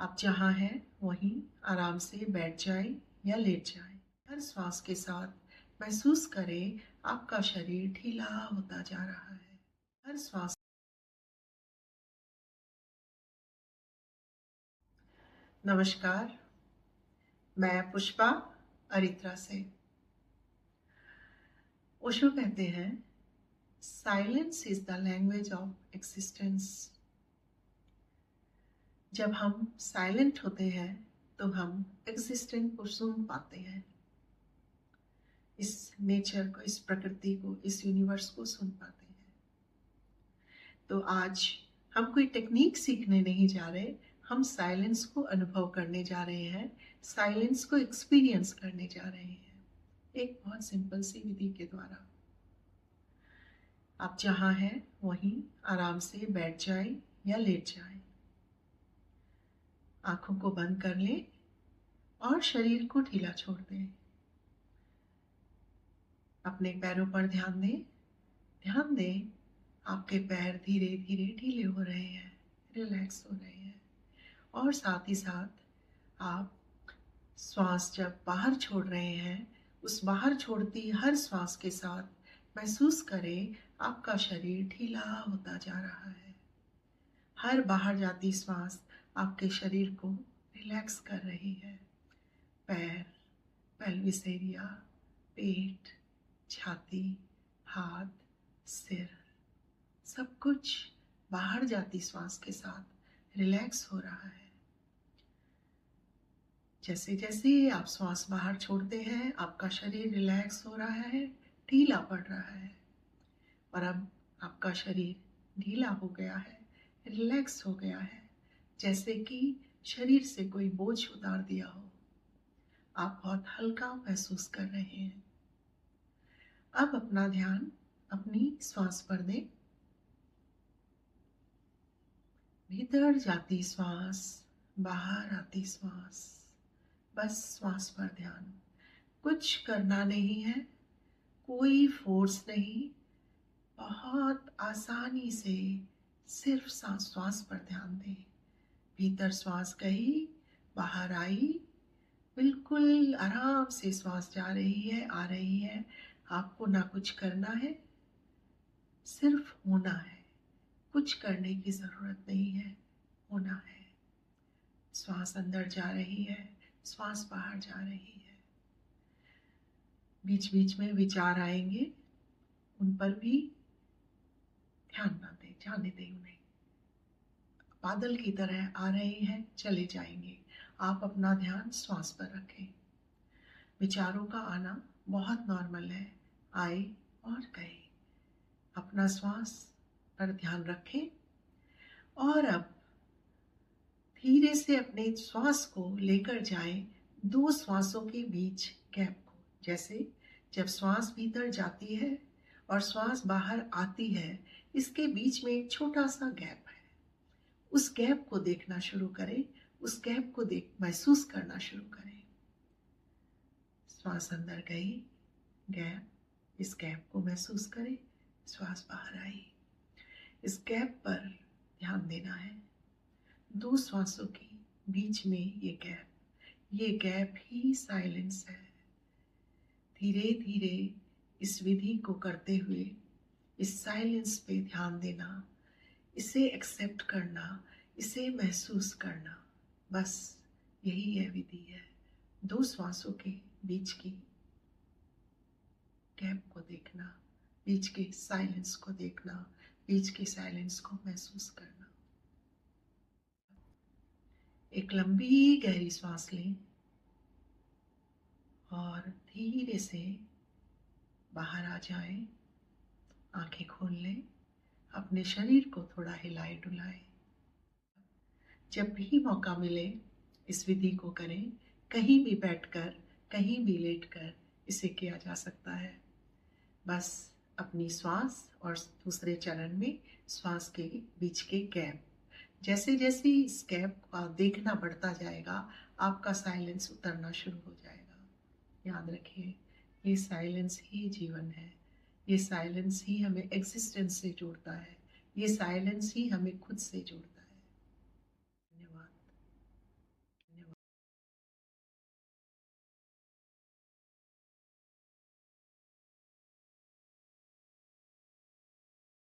आप जहाँ हैं वहीं आराम से बैठ जाएं या लेट जाएं। हर श्वास के साथ महसूस करें आपका शरीर ढीला होता जा रहा है। हर श्वास। नमस्कार, मैं पुष्पा अरित्रा से। ओशो कहते हैं, silence is the language of existence. जब हम साइलेंट होते हैं तो हम एग्जिस्टेंस को सुन पाते हैं, इस नेचर को, इस प्रकृति को, इस यूनिवर्स को सुन पाते हैं। तो आज हम कोई टेक्निक सीखने नहीं जा रहे, हम साइलेंस को अनुभव करने जा रहे हैं, साइलेंस को एक्सपीरियंस करने जा रहे हैं, एक बहुत सिंपल सी विधि के द्वारा। आप जहाँ हैं वहीं आराम से बैठ जाएं या लेट जाएं। आंखों को बंद कर लें और शरीर को ढीला छोड़ दें। अपने पैरों पर ध्यान दें। ध्यान दें आपके पैर धीरे धीरे ढीले हो रहे हैं, रिलैक्स हो रहे हैं। और साथ ही साथ आप श्वास जब बाहर छोड़ रहे हैं, उस बाहर छोड़ती हर श्वास के साथ महसूस करें आपका शरीर ढीला होता जा रहा है। हर बाहर जाती श्वास आपके शरीर को रिलैक्स कर रही है। पैर, पेल्विस एरिया, पेट, छाती, हाथ, सिर, सब कुछ बाहर जाती श्वास के साथ रिलैक्स हो रहा है। जैसे जैसे आप श्वास बाहर छोड़ते हैं, आपका शरीर रिलैक्स हो रहा है, ढीला पड़ रहा है। और अब आपका शरीर ढीला हो गया है, रिलैक्स हो गया है, जैसे कि शरीर से कोई बोझ उतार दिया हो। आप बहुत हल्का महसूस कर रहे हैं। अब अपना ध्यान अपनी श्वास पर दें। भीतर जाती श्वास, बाहर आती श्वास, बस श्वास पर ध्यान। कुछ करना नहीं है, कोई फोर्स नहीं, बहुत आसानी से सिर्फ श्वास पर ध्यान दें। भीतर श्वास गई, बाहर आई, बिल्कुल आराम से श्वास जा रही है, आ रही है। आपको ना कुछ करना है, सिर्फ होना है। कुछ करने की जरूरत नहीं है, होना है। श्वास अंदर जा रही है, श्वास बाहर जा रही है। बीच बीच में विचार आएंगे, उन पर भी ध्यान ना दें, जाने दें उन्हें। बादल की तरह आ रहे हैं, चले जाएंगे। आप अपना ध्यान श्वास पर रखें। विचारों का आना बहुत नॉर्मल है, आए और गए। अपना श्वास पर ध्यान रखें और अब धीरे से अपने श्वास को लेकर जाएं दो श्वासों के बीच गैप को। जैसे जब श्वास भीतर जाती है और श्वास बाहर आती है, इसके बीच में एक छोटा सा गैप है। उस गैप को देखना शुरू करें, उस गैप को महसूस करना शुरू करें। श्वास अंदर गई, गैप, इस गैप को महसूस करें। श्वास बाहर आई, इस गैप पर ध्यान देना है। दो श्वासों के बीच में ये गैप ही साइलेंस है। धीरे धीरे इस विधि को करते हुए इस साइलेंस पे ध्यान देना, इसे एक्सेप्ट करना, इसे महसूस करना, बस यही है विधि है। दो श्वासों के बीच की गैप को देखना, बीच के साइलेंस को देखना, बीच के साइलेंस को महसूस करना। एक लंबी गहरी सांस लें और धीरे से बाहर आ जाएं। आंखें खोल लें, अपने शरीर को थोड़ा हिलाए डुलाएं। जब भी मौका मिले इस विधि को करें। कहीं भी बैठकर, कहीं भी लेटकर इसे किया जा सकता है। बस अपनी श्वास और दूसरे चरण में श्वास के बीच के गैप, जैसे जैसे इस गैप का देखना बढ़ता जाएगा, आपका साइलेंस उतरना शुरू हो जाएगा। याद रखिए, ये साइलेंस ही जीवन है। ये साइलेंस ही हमें एग्जिस्टेंस से जोड़ता है। ये साइलेंस ही हमें खुद से जोड़ता है।